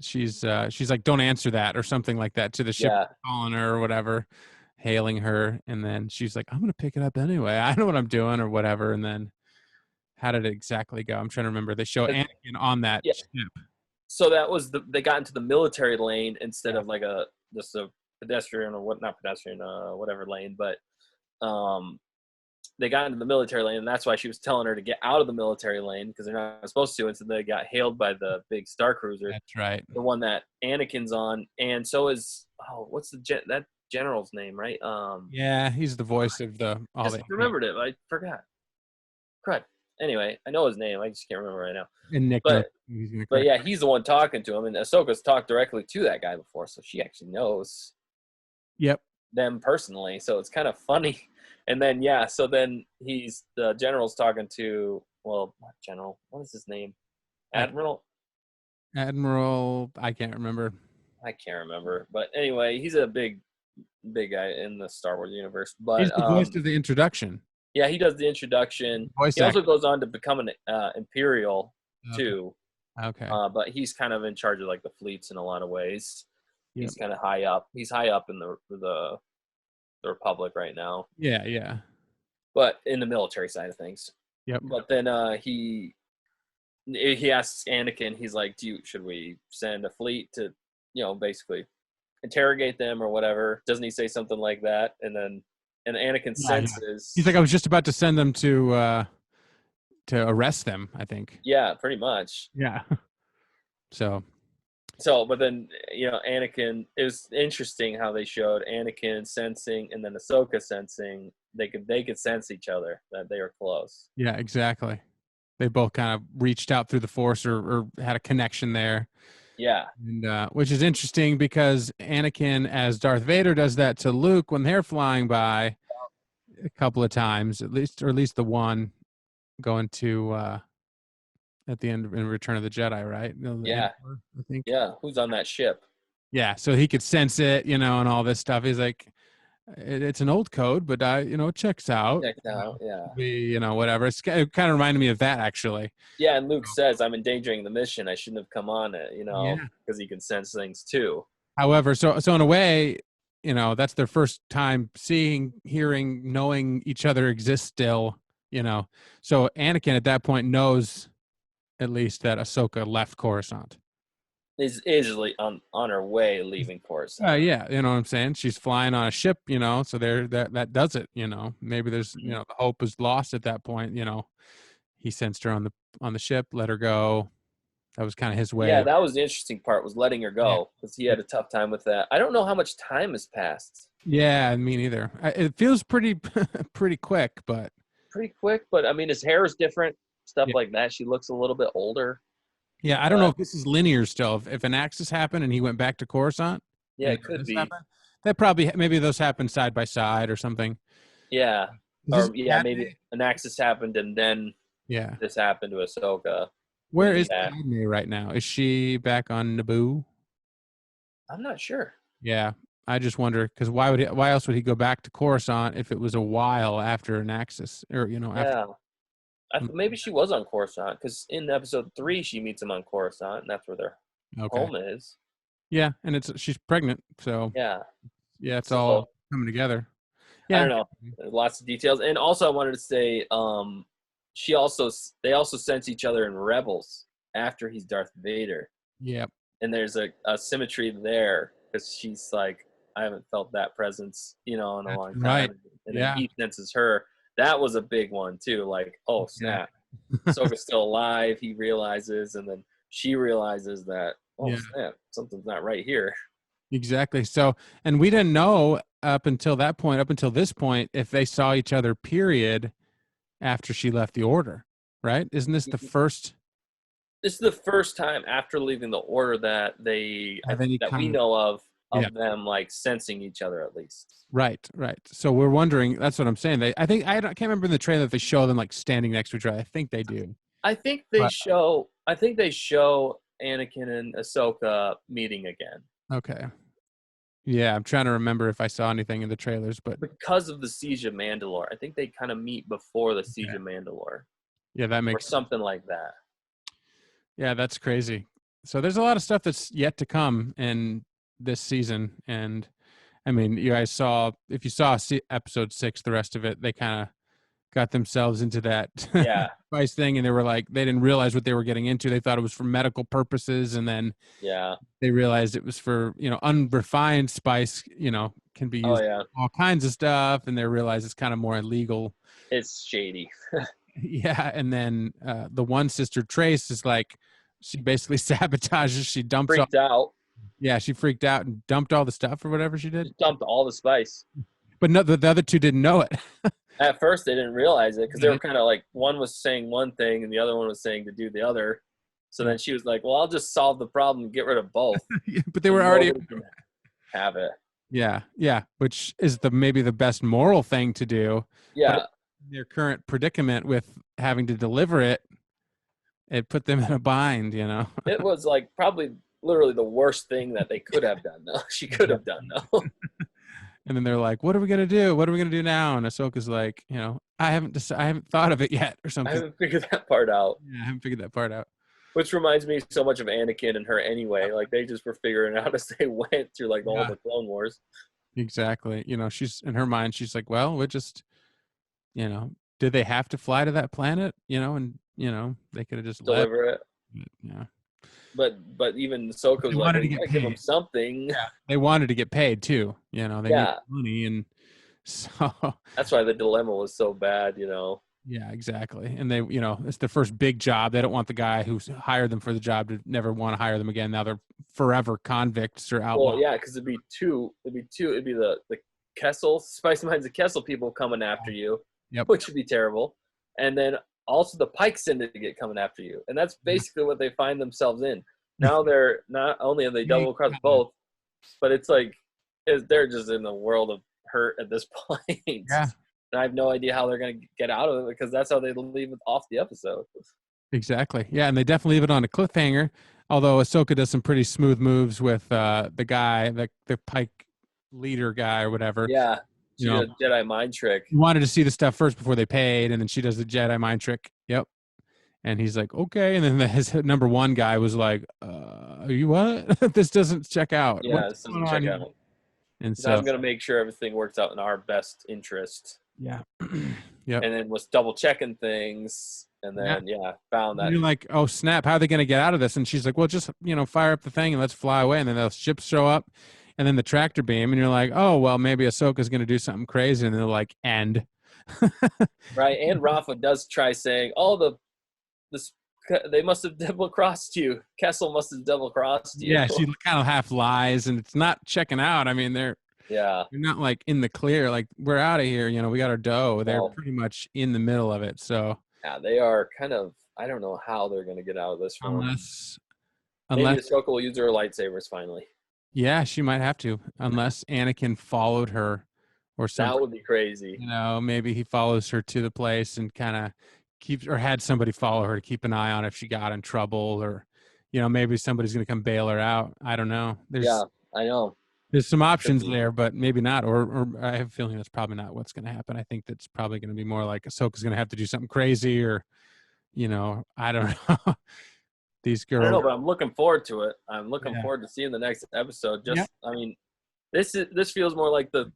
she's like, don't answer that or something like that to the ship calling her or whatever, hailing her, and then she's like, I'm gonna pick it up anyway. I know what I'm doing or whatever. And then how did it exactly go? I'm trying to remember. They show Anakin on that ship. So that was they got into the military lane instead of like just a pedestrian or not pedestrian, whatever lane, but they got into the military lane, and that's why she was telling her to get out of the military lane because they're not supposed to. And so they got hailed by the big Star Cruiser. That's right. The one that Anakin's on, and so is what's that general's name, right? Yeah, he's the voice of the. Remembered it. I forgot. Crud. anyway, I know his name. I just can't remember right now. And Nick knows But he's gonna but correct. yeah, he's the one talking to him, and Ahsoka's talked directly to that guy before, so she actually knows Yep. them personally. So it's kind of funny. And then yeah, so then the general's talking to, well, not general. What is his name? Admiral. Admiral, I can't remember. I can't remember, but anyway, he's a big guy in the Star Wars universe. He's But the voice of the introduction. yeah, he does the introduction. Voice He also actor. goes on to become an Imperial Okay. too. Okay. But he's kind of in charge of like the fleets in a lot of ways. Yep. He's kind of high up. He's high up in the Republic right now, Yeah, yeah. but in the military side of things. Yep. But then he asks Anakin. He's like, should we send a fleet to, basically interrogate them or whatever? Doesn't he say something like that? And Anakin senses. He's like, I was just about to send them to arrest them, I think. Yeah, pretty much. Yeah. So, but then, Anakin, it was interesting how they showed Anakin sensing and then Ahsoka sensing. They could sense each other, that they were close. yeah, exactly. They both kind of reached out through the Force or had a connection there. Yeah. And which is interesting because Anakin as Darth Vader does that to Luke when they're flying by a couple of times, at least the one going to at the end in Return of the Jedi, right? Yeah. Emperor, I think. Yeah. Who's on that ship? Yeah, so he could sense it, and all this stuff. He's like, it's an old code, but it checks out. Checked out. Yeah. Whatever. It kind of reminded me of that actually. Yeah, and Luke says, "I'm endangering the mission. I shouldn't have come on it." Because he can sense things too. However, so in a way, that's their first time seeing, hearing, knowing each other exists still. So Anakin at that point knows at least that Ahsoka left Coruscant. Is easily on her way leaving Coruscant. Yeah, you know what I'm saying? She's flying on a ship, so there that does it, Maybe there's the hope is lost at that point, He sensed her on the ship, let her go. That was kind of his way. Yeah, that was the interesting part, was letting her go, because he had a tough time with that. I don't know how much time has passed. Yeah, me neither. It feels pretty pretty quick, but pretty quick. But I mean, his hair is different, stuff like that. She looks a little bit older. Yeah, I don't know if this is linear still. If an axis happened and he went back to Coruscant. Yeah, it could be. That probably, maybe those happened side by side or something. Yeah. Or maybe an axis happened and then this happened to Ahsoka. Where is Padme right now? Is she back on Naboo? I'm not sure. Yeah, I just wonder, because why else would he go back to Coruscant if it was a while after an axis, or after? Maybe she was on Coruscant, because in episode 3 she meets him on Coruscant, and that's where their home is. Yeah, and she's pregnant, so it's all coming together. Yeah, I don't know, lots of details. And also I wanted to say, they also sense each other in Rebels after he's Darth Vader. Yep. And there's a symmetry there, because she's like, I haven't felt that presence, in a long time. Right. And then he senses her. That was a big one too. Like, oh snap, Ahsoka's still alive. He realizes, and then she realizes that, snap, something's not right here. Exactly. So, and we didn't know up until this point, if they saw each other, period, after she left the Order, right? Isn't this the first? This is the first time after leaving the Order that we know of them like sensing each other, at least. Right. So we're wondering. That's what I'm saying. I can't remember in the trailer if they show them like standing next to each other. I think they do. I think they show Anakin and Ahsoka meeting again. Okay. Yeah, I'm trying to remember if I saw anything in the trailers, but because of the Siege of Mandalore, I think they kind of meet before the Siege of Mandalore. Yeah, that makes something like that. Yeah, that's crazy. So there's a lot of stuff that's yet to come in this season, and I mean, you guys if you saw episode 6, the rest of it, they kind of got themselves into that spice thing, and they didn't realize what they were getting into. They thought it was for medical purposes, and then they realized it was for unrefined spice. Can be used for all kinds of stuff, and they realized it's kind of more illegal. It's shady. Yeah, and then the one sister Trace is like, she basically sabotages. She dumps freaked out. Yeah, she freaked out and dumped all the stuff or whatever she did. She dumped all the spice. But no, the other two didn't know it. At first, they didn't realize it because they Yeah, were kind of like one was saying one thing and the other one was saying to do the other. So yeah. then she was like, "Well, I'll just solve the problem and get rid of both, But they so were already. nobody can have it." Yeah, yeah, which is the maybe the best moral thing to do, but Yeah, their current predicament with having to deliver it, it put them in a bind, you know. it was like probably literally the worst thing that they could have done. Though she could have done though. And then they're like, "What are we gonna do? What are we gonna do now?" And Ahsoka's like, "You know, I haven't thought of it yet, or I something." haven't figured that part out. Yeah, I haven't figured that part out. Which reminds me so much of Anakin and her anyway. Like they just were figuring out as they went through like all Yeah, the Clone Wars. exactly. You know, she's in her mind, she's like, "Well, we just, you know, did they have to fly to that planet? You know, and you know, they could have just left. Deliver it. Yeah, But even Ahsoka they was like, wanted "Well, to you get gotta give them paid. something." Yeah, they wanted to get paid too. You know, they need Yeah, money, and so that's why the dilemma was so bad. You know. yeah, exactly. And they, you know, it's their first big job. They don't want the guy who's hired them for the job to never want to hire them again. Now they're forever convicts or Well, outlaws. yeah, because it'd be two. It'd be two. It'd be the Kessel, Spicy Minds of Kessel people coming after you, Yep. which would be terrible. And then also the Pike Syndicate coming after you, and that's basically what they find themselves in. Now they're not only have they double across both, but it's like they're just in the world of hurt at this point. Yeah, And I have no idea how they're going to get out of it because that's how they leave it off the episode. exactly. Yeah, and they definitely leave it on a cliffhanger. Although Ahsoka does some pretty smooth moves with the guy, the Pike leader guy or whatever. Yeah, You she know, did a Jedi mind trick. you wanted to see the stuff first before they paid, and then she does the Jedi mind trick. Yep. And he's like, okay. And then his number one guy was like, you what? This doesn't check out. Yeah, What's this going doesn't on check here? out. And So I'm so, going to make sure everything works out in our best interest. yeah. Yep. And then was double checking things. And Yeah. then, yeah, found And that. you're like, oh, snap. How are they going to get out of this? And she's like, well, just, you know, fire up the thing and let's fly away. And then the ships show up and then the tractor beam. And you're like, oh, well, maybe Ahsoka's going to do something crazy. And they're like, end. Right. And Rafa does try saying, oh, this they must have double crossed you. Kessel must have double crossed you. Yeah. She kind of half lies and it's not checking out. I mean, Yeah. they're not like in the clear, like we're out of here. You know, we got our dough. They're Well, pretty much in the middle of it. So yeah, they are kind of, I don't know how they're going to get out of this one. unless, Maybe unless, Ahsoka will use her lightsabers finally. yeah, she might have to, unless Anakin followed her or something. That would be crazy. You know, maybe he follows her to the place and kind of keeps, or had somebody follow her to keep an eye on if she got in trouble, or, you know, maybe somebody's going to come bail her out. I don't know. Yeah, I know. There's some options be. there, but maybe not. Or I have a feeling that's probably not what's going to happen. I think that's probably going to be more like Ahsoka's going to have to do something crazy, or, you know, I don't know. These I don't girls. know, but I'm looking forward to it. I'm looking Yeah. forward to seeing the next episode. Just, Yeah. I mean, this feels more like the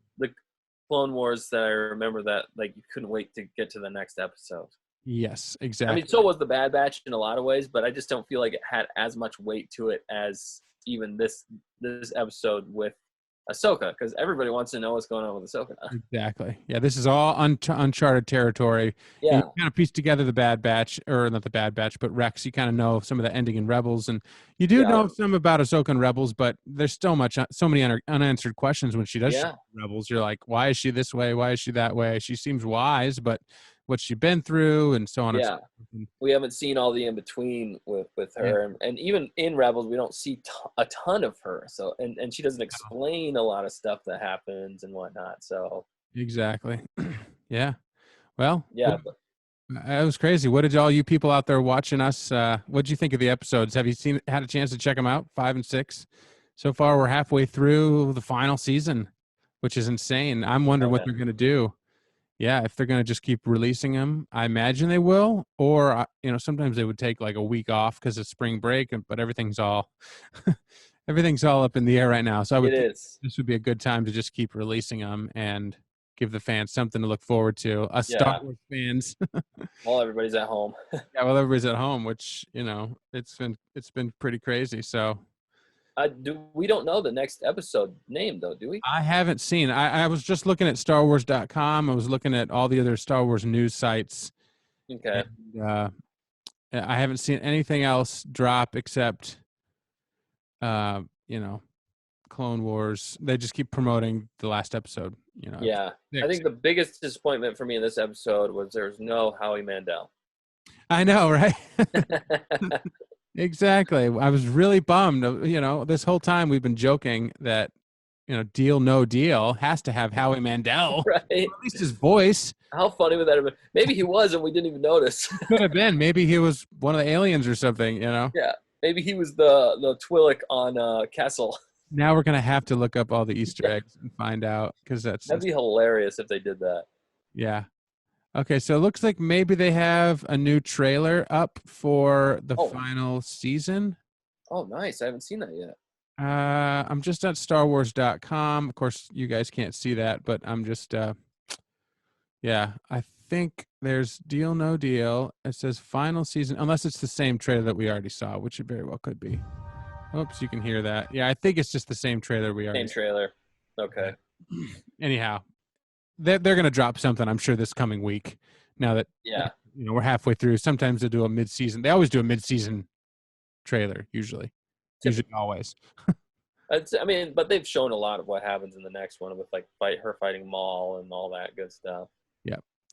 Clone Wars that I remember that like you couldn't wait to get to the next episode. Yes, I exactly. mean, so was the Bad Batch in a lot of ways, but I just don't feel like it had as much weight to it as even this episode with Ahsoka, because everybody wants to know what's going on with Ahsoka now. Exactly. Yeah, this is all uncharted territory. And Yeah, you kind of piece together the Bad Batch, or not the Bad Batch, but Rex. You kind of know some of the ending in Rebels, and you do Yeah. know some about Ahsoka and Rebels, but there's so many unanswered questions when she does show Yeah. up in Rebels. You're like, why is she this way? Why is she that way? She seems wise, but what's she been through, and so on and so Yeah. forth. And We haven't seen all the in between with her, and even in Rebels, we don't see a ton of her. So and she doesn't explain a lot of stuff that happens and whatnot. So exactly. Yeah. Well, yeah, that was crazy. What did all you people out there watching us? What did you think of the episodes? Have you had a chance to check them out? 5 and 6. So far, we're halfway through the final season, which is insane. I'm wondering what yeah. they're going to do. Yeah, if they're going to just keep releasing them, I imagine they will. Or you know, sometimes they would take like a week off because of spring break, but everything's all everything's all up in the air right now. So I would It think is. this would be a good time to just keep releasing them and give the fans something to look forward to. Us Star Yeah. Wars fans. While everybody's at home. Yeah, well, everybody's at home, which you know, it's been pretty crazy. So We don't know the next episode name though, do we? I haven't seen. I was just looking at StarWars.com. I was looking at all the other Star Wars news sites. Okay. And, I haven't seen anything else drop except, you know, Clone Wars. They just keep promoting the last episode. You know. Yeah. I think the biggest disappointment for me in this episode was there's no Howie Mandel. I know, right? Exactly. I was really bummed. You know, this whole time we've been joking that, you know, Deal No Deal has to have Howie Mandel. Right. Or at least his voice. How funny would that have been? Maybe he was and we didn't even notice. Could have been. Maybe he was one of the aliens or something, you know? Yeah. Maybe he was the Twi'lek on Kessel. Now we're going to have to look up all the Easter eggs and find out because That'd be hilarious if they did that. yeah. Okay, so it looks like maybe they have a new trailer up for the final season. Oh, nice. I haven't seen that yet. I'm just at StarWars.com. Of course, you guys can't see that, but I'm just, yeah, I think there's Deal No Deal. It says final season, unless it's the same trailer that we already saw, which it very well could be. Oops, you can hear that. Yeah, I think it's just the same trailer we already Same trailer. Okay. Anyhow, they're going to drop something, I'm sure, this coming week. Now that you know we're halfway through. Sometimes they do a mid-season. They always do a mid-season trailer. Usually always. I mean, but they've shown a lot of what happens in the next one with like her fighting Maul and all that good stuff.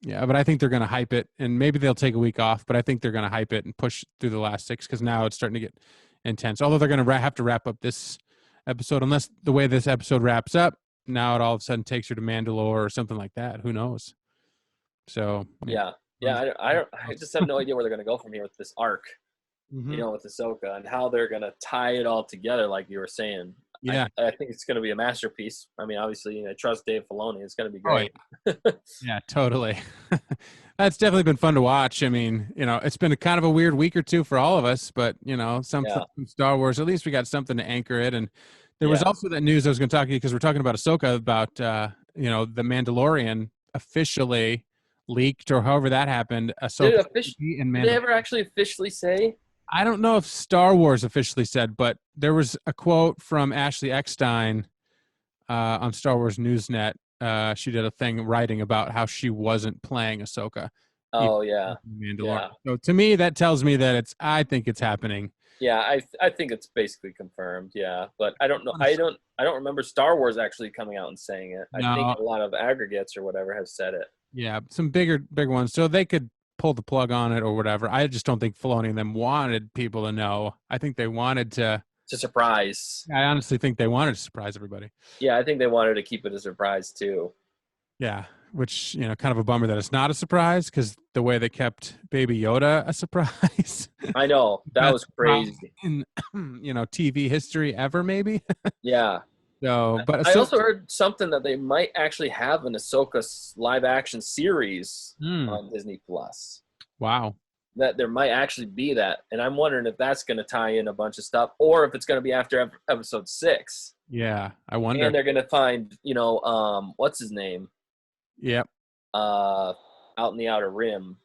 Yeah, but I think they're going to hype it, and maybe they'll take a week off. But I think they're going to hype it and push through the last 6 because now it's starting to get intense. Although they're going to have to wrap up this episode, unless the way this episode wraps up. Now it all of a sudden takes her to Mandalore or something like that. Who knows? So I just have no idea where they're going to go from here with this arc, you know, with Ahsoka and how they're going to tie it all together, like you were saying. Yeah, I think it's going to be a masterpiece. I mean, obviously, I trust Dave Filoni. It's going to be great. Oh, yeah, totally. That's definitely been fun to watch. I mean, you know, it's been kind of a weird week or two for all of us, but you know, from Star Wars, at least we got something to anchor it. And there was also that news I was going to talk to you because we're talking about Ahsoka, about you know, the Mandalorian officially leaked, or however that happened. Ahsoka did they ever actually officially say? I don't know if Star Wars officially said, but there was a quote from Ashley Eckstein on Star Wars Newsnet. She did a thing writing about how she wasn't playing Ahsoka. Oh yeah, Mandalorian. So to me, that tells me that I think it's happening. Yeah, I think it's basically confirmed. Yeah, but I don't know. I don't remember Star Wars actually coming out and saying it. I think a lot of aggregates or whatever have said it. Yeah, some big ones. So they could pull the plug on it or whatever. I just don't think Filoni and them wanted people to know. I think they wanted to surprise. I honestly think they wanted to surprise everybody. Yeah, I think they wanted to keep it a surprise too. Yeah, which, you know, kind of a bummer that it's not a surprise because the way they kept Baby Yoda a surprise. I know. That was crazy. In, you know, TV history ever, maybe. Yeah. So, but I also heard something that they might actually have an Ahsoka live action series on Disney Plus. Wow. That there might actually be that. And I'm wondering if that's going to tie in a bunch of stuff or if it's going to be after episode 6. Yeah, I wonder. And they're going to find, you know, what's his name? Yep. Out in the Outer Rim.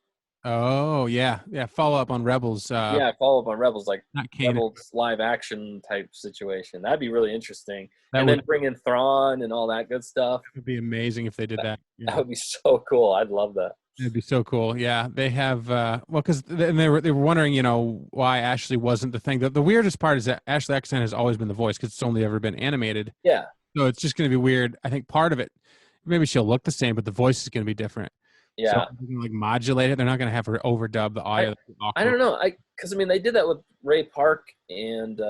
Oh, yeah. Yeah, follow up on Rebels. Follow up on Rebels, like not Kanan. Rebels live action type situation. That'd be really interesting. Then bring in Thrawn and all that good stuff. It would be amazing if they did that. Yeah. That would be so cool. I'd love that. It'd be so cool. Yeah, they have. Well, because they were wondering, you know, why Ashley wasn't the thing. The weirdest part is that Ashley Eckstein has always been the voice because it's only ever been animated. Yeah. So it's just going to be weird. I think part of it, maybe she'll look the same, but the voice is going to be different. Yeah. So they're gonna, like, modulate it. They're not going to have her overdub the audio. I don't know. Because I mean, they did that with Ray Park and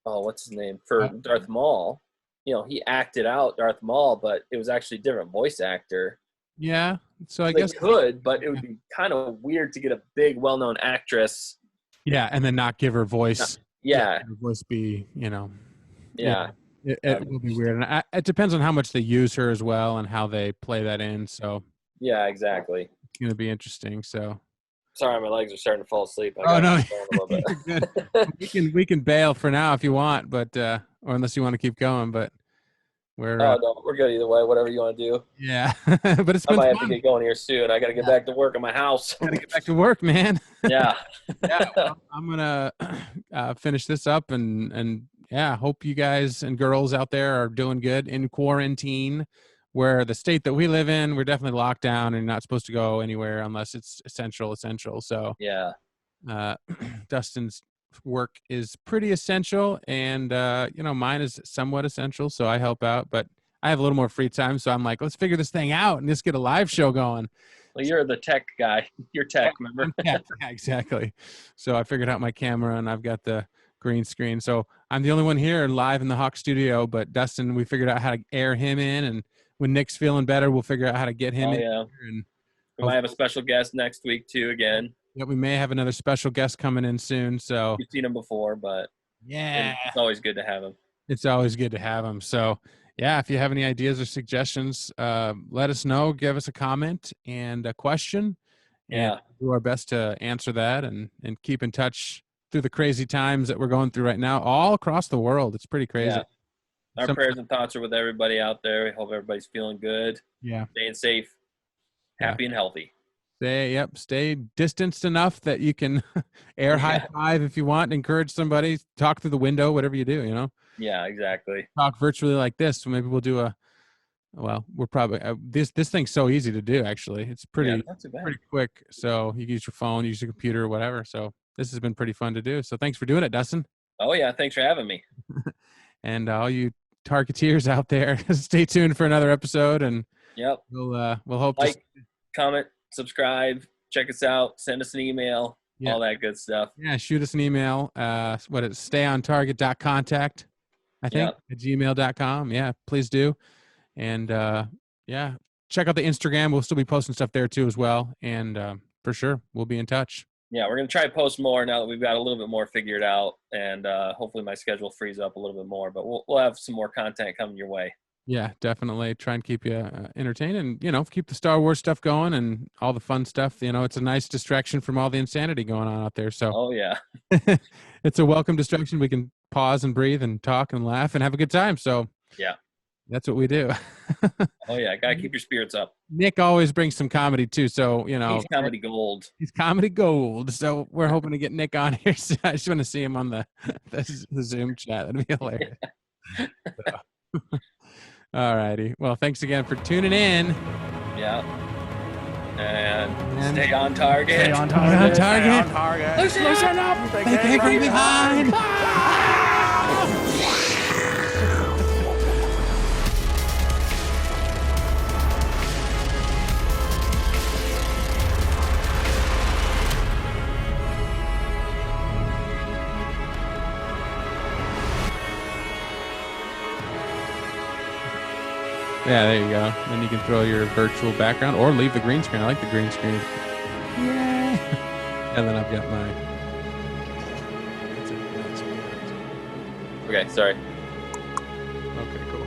what's his name for Darth Maul. You know, he acted out Darth Maul, but it was actually a different voice actor. Yeah. So I guess they could, but it would be kind of weird to get a big, well-known actress. Yeah, and then not give her voice. Yeah. Her voice be, you know. Yeah. It will be weird, and it depends on how much they use her as well and how they play that in. So. Yeah, exactly. It's gonna be interesting. So. Sorry, my legs are starting to fall asleep. Oh no, you're good. we can bail for now if you want, but or unless you want to keep going, but. No, we're good either way. Whatever you want to do. Yeah, but it's been I might fun. have to get going here soon. I got to get back to work in my house. Got to get back to work, man. Yeah. Yeah. Well, I'm gonna finish this up and yeah, hope you guys and girls out there are doing good in quarantine. Where the state that we live in, we're definitely locked down and not supposed to go anywhere unless it's essential. So yeah. Dustin's work is pretty essential, and mine is somewhat essential, so I help out. But I have a little more free time, so I'm like, let's figure this thing out and just get a live show going. Well, you're the tech guy. You're tech, remember? Yeah, exactly. So I figured out my camera, and I've got the green screen. So I'm the only one here live in the Hawk studio, but Dustin, we figured out how to air him in, and when Nick's feeling better, we'll figure out how to get him in. Yeah. And we might have a special guest next week too again. Yeah, we may have another special guest coming in soon. So you've seen him before, but yeah, it's always good to have him. It's always good to have him. So yeah, if you have any ideas or suggestions, let us know. Give us a comment and a question. Yeah, and we'll do our best to answer that and keep in touch through the crazy times that we're going through right now, all across the world. It's pretty crazy. Yeah. Our prayers and thoughts are with everybody out there. We hope everybody's feeling good. Yeah. Staying safe, happy, and healthy. Stay distanced enough that you can air high five if you want, encourage somebody, talk through the window, whatever you do, Yeah, exactly. Talk virtually like this. So maybe we'll do we're probably this thing's so easy to do. Actually, it's pretty quick. So you can use your phone, use your computer, whatever. So this has been pretty fun to do. So thanks for doing it, Dustin. Oh yeah, thanks for having me. And all you Targeteers out there, stay tuned for another episode. And we'll hope comment, subscribe, check us out, send us an email, all that good stuff. Yeah, shoot us an email. What is stayontarget.contact, I think, at gmail.com. Yeah, please do. And check out the Instagram. We'll still be posting stuff there too as well. And for sure, we'll be in touch. Yeah, we're going to try to post more now that we've got a little bit more figured out. And hopefully my schedule frees up a little bit more. But we'll have some more content coming your way. Yeah, definitely. Try and keep you entertained and, keep the Star Wars stuff going and all the fun stuff. It's a nice distraction from all the insanity going on out there. So, oh, yeah. It's a welcome distraction. We can pause and breathe and talk and laugh and have a good time. So, yeah, that's what we do. Oh, yeah. Got to keep your spirits up. Nick always brings some comedy, too. So, he's comedy gold. He's comedy gold. So, we're hoping to get Nick on here. So I just want to see him on the Zoom chat. That'd be hilarious. All righty. Well, thanks again for tuning in. Yeah. And stay on target. Stay on target. Stay on target. Listen up. They came from behind. Yeah, there you go. Then you can throw your virtual background or leave the green screen. I like the green screen. Yay! And then I've got my... Okay, sorry. Okay, cool.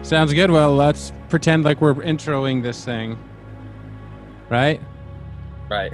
Sounds good. Well, let's pretend like we're introing this thing. Right? Right.